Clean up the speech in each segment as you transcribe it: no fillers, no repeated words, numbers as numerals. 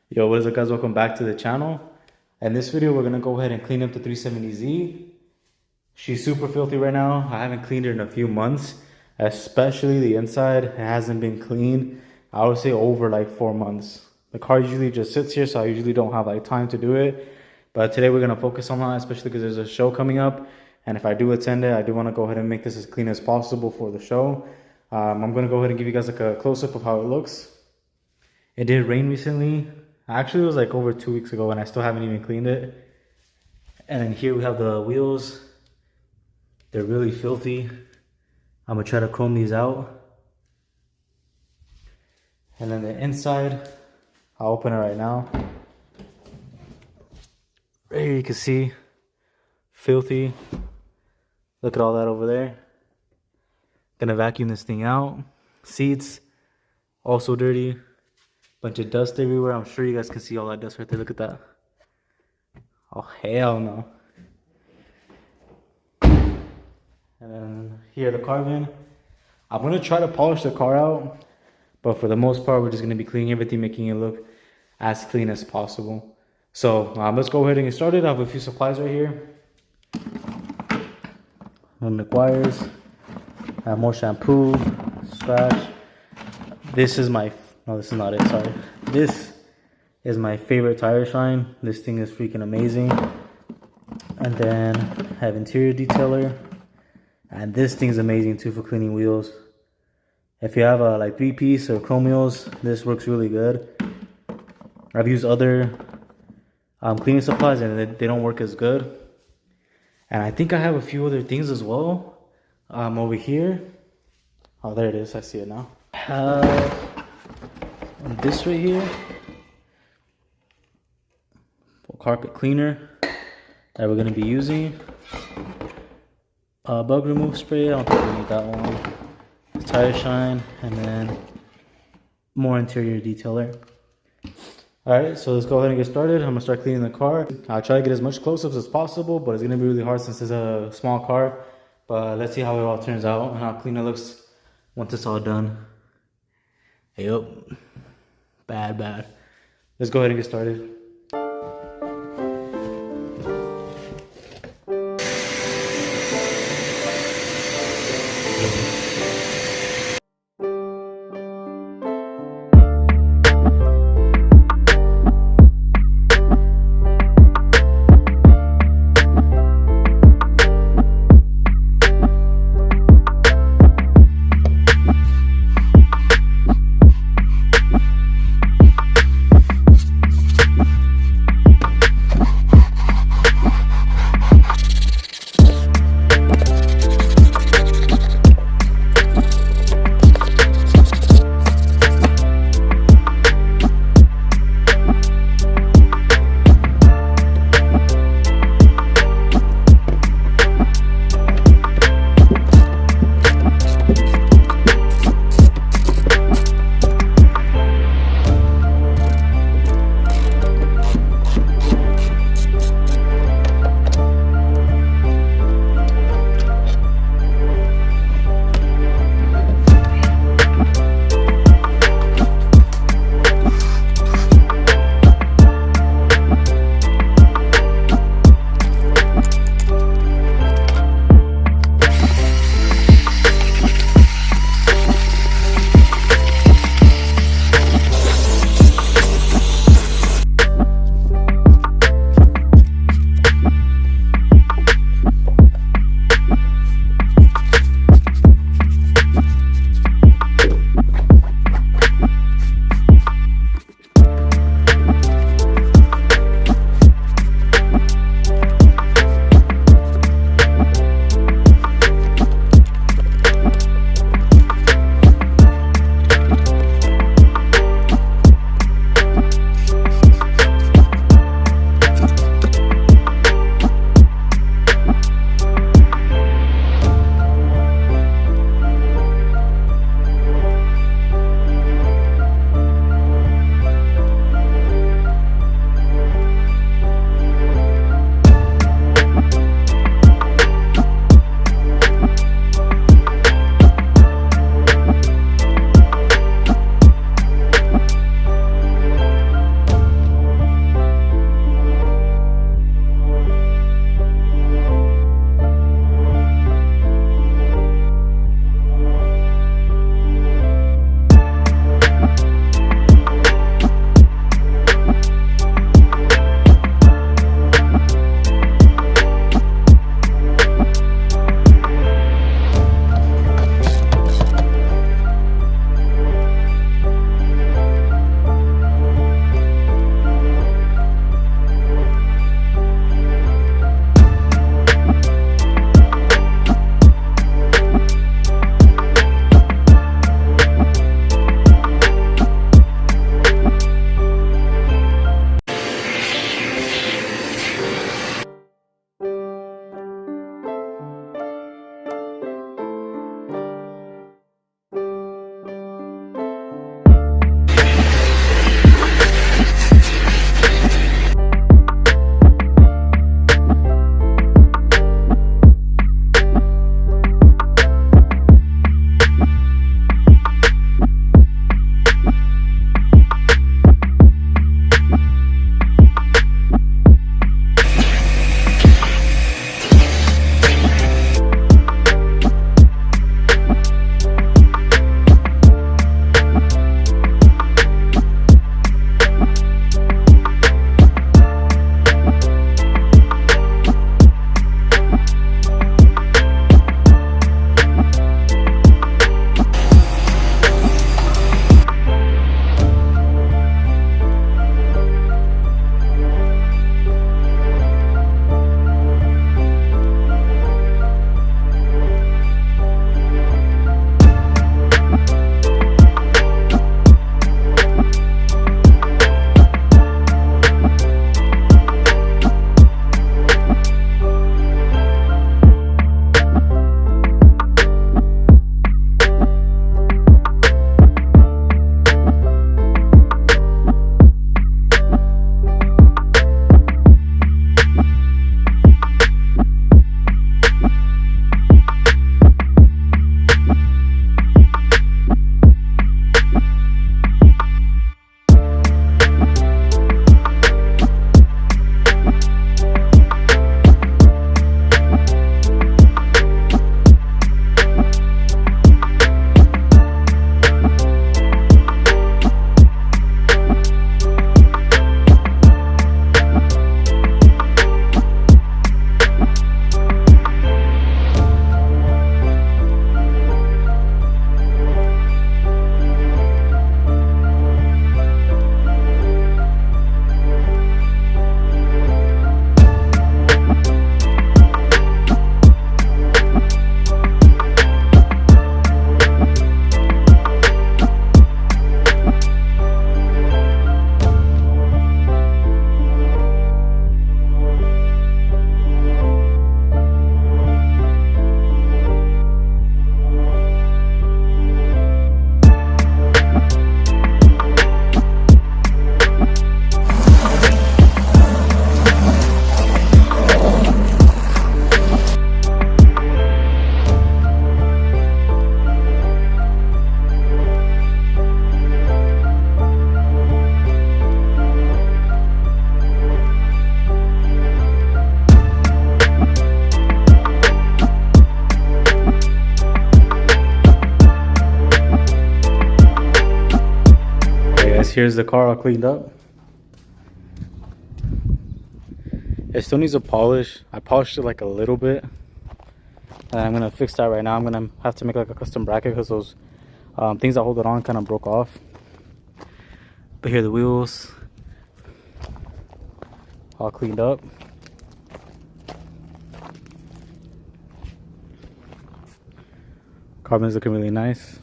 Yo, what is up guys? Welcome back to the channel. In this video, we're gonna go ahead and clean up the 370Z. She's super filthy right now. I haven't cleaned her in a few months, especially the inside. It hasn't been cleaned, I would say over like 4 months. The car usually just sits here, so I usually don't have like time to do it. But today we're gonna focus on that, especially because there's a show coming up. And if I do attend it, I do wanna go ahead and make this as clean as possible for the show. I'm gonna go ahead and give you guys like a close-up of how it looks. It did rain recently. Actually, it was like over 2 weeks ago and I still haven't even cleaned it. And then here we have the wheels. They're really filthy. I'm gonna try to comb these out. And then the inside, I'll open it right now. Right here you can see, filthy. Look at all that over there. Gonna vacuum this thing out. Seats, also dirty. Bunch of dust everywhere. I'm sure you guys can see all that dust right there. Look at that. Oh, hell no. And then here the carbon. I'm going to try to polish the car out. But for the most part, we're just going to be cleaning everything, making it look as clean as possible. So let's go ahead and get started. I have a few supplies right here. Wires. I have more shampoo. Scratch. This is my... No, this is not it, sorry. This is my favorite tire shine. This thing is freaking amazing. And then I have interior detailer. And this thing's amazing too for cleaning wheels. If you have a like 3-piece or chrome wheels, this works really good. I've used other cleaning supplies and they don't work as good. And I think I have a few other things as well. Over here. Oh, there it is. I see it now. This right here, carpet cleaner that we're going to be using. Bug remove spray, I don't think we need that one. Tire shine, and then more interior detailer. Alright, so let's go ahead and get started. I'm going to start cleaning the car. I'll try to get as much close-ups as possible, but it's going to be really hard since it's a small car. But let's see how it all turns out and how clean it looks once it's all done. Yep. Bad. Let's go ahead and get started. here's the car all cleaned up. It still needs a polish. I polished it like a little bit, and I'm gonna fix that right now. I'm gonna have to make like a custom bracket because those things that hold it on kind of broke off. But here, the wheels all cleaned up. Carbon's looking really nice.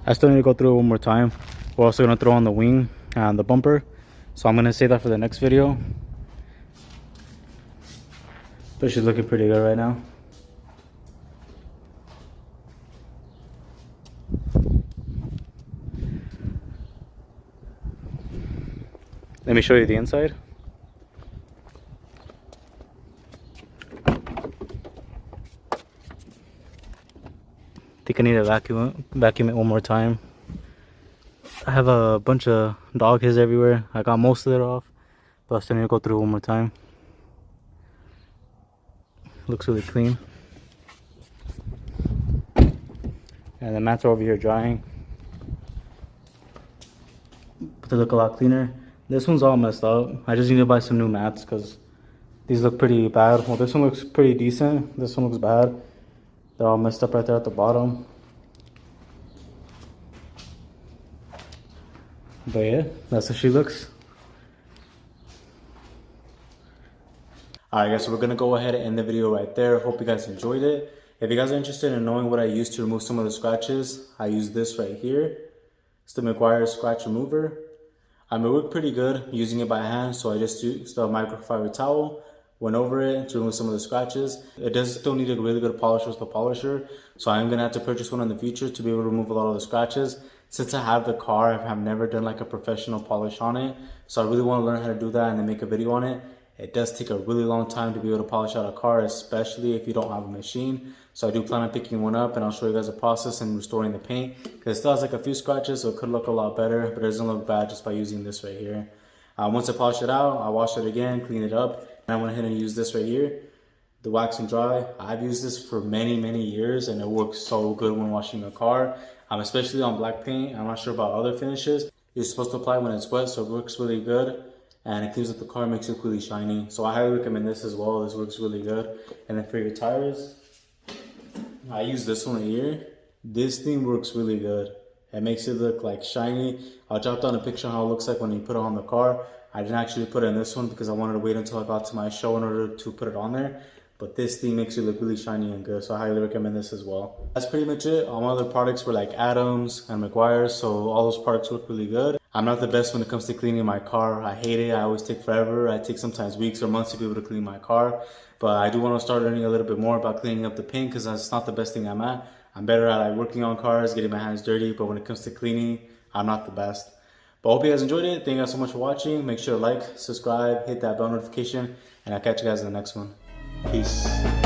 I still need to go through it one more time. We're also going to throw on the wing and the bumper, so I'm going to save that for the next video. But she's looking pretty good right now. Let me show you the inside. I think I need to vacuum it one more time. I have a bunch of dog hairs everywhere. I got most of it off, but I still need to go through it one more time. Looks really clean. And the mats are over here drying, but they look a lot cleaner. This one's all messed up. I just need to buy some new mats because these look pretty bad. Well, this one looks pretty decent. This one looks bad. They're all messed up right there at the bottom. But yeah, that's how she looks. Alright guys, so we're going to go ahead and end the video right there. Hope you guys enjoyed it. If you guys are interested in knowing what I used to remove some of the scratches, I use this right here. It's the McGuire scratch remover. It worked pretty good using it by hand, so I just used a microfiber towel, went over it to remove some of the scratches. It does still need a really good polisher with the polisher, so I'm going to have to purchase one in the future to be able to remove a lot of the scratches. Since I have the car, I have never done like a professional polish on it, so I really want to learn how to do that and then make a video on it. It does take a really long time to be able to polish out a car, especially if you don't have a machine. So I do plan on picking one up, and I'll show you guys the process and restoring the paint, because it still has like a few scratches, so it could look a lot better, but it doesn't look bad just by using this right here. Once I polish it out, I'll wash it again, clean it up, and I went ahead and use this right here, the wax and dry. I've used this for many years, and it works so good when washing a car, especially on black paint. I'm not sure about other finishes. You're supposed to apply when it's wet, so it works really good. And it cleans up the car, makes it really shiny. So I highly recommend this as well. This works really good. And then for your tires, I use this one right here. This thing works really good. It makes it look like shiny. I'll drop down a picture of how it looks like when you put it on the car. I didn't actually put it in this one because I wanted to wait until I got to my show in order to put it on there. But this thing makes it look really shiny and good, so I highly recommend this as well. That's pretty much it. All my other products were like Adams and McGuire, so all those products work really good. I'm not the best when it comes to cleaning my car. I hate it. I always take forever. I take sometimes weeks or months to be able to clean my car. But I do want to start learning a little bit more about cleaning up the paint, because that's not the best thing I'm at. I'm better at like working on cars, getting my hands dirty, but when it comes to cleaning, I'm not the best. But I hope you guys enjoyed it. Thank you guys so much for watching. Make sure to like, subscribe, hit that bell notification, and I'll catch you guys in the next one. Peace.